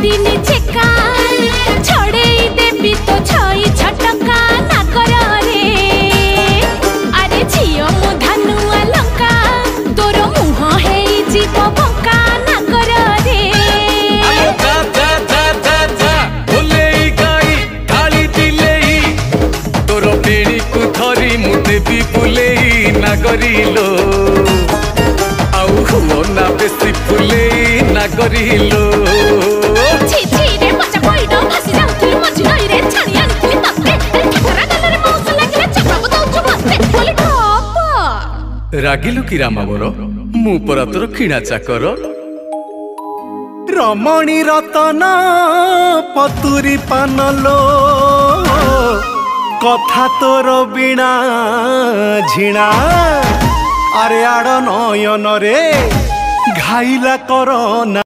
दिन चेका छड़े देवी तो छई छटका ना कर रे अरे झियो मु धानुआ लंका तोर मुह हे जीव बंका ना कर रे जा जा जा जा जा बोले गाई काली दिलेई तोर पेणी को धरी मु देवी बुलेई ना करिलो आउ हो ना बेसी बुलेई ना करिलो रागिलु कि रामा मोर मु परा तोर खिणा चाकर रमणी रतन पतुरी पानलो कथा तोर बिना झिणा अरे आड़ नयन रे घाइला कर ना।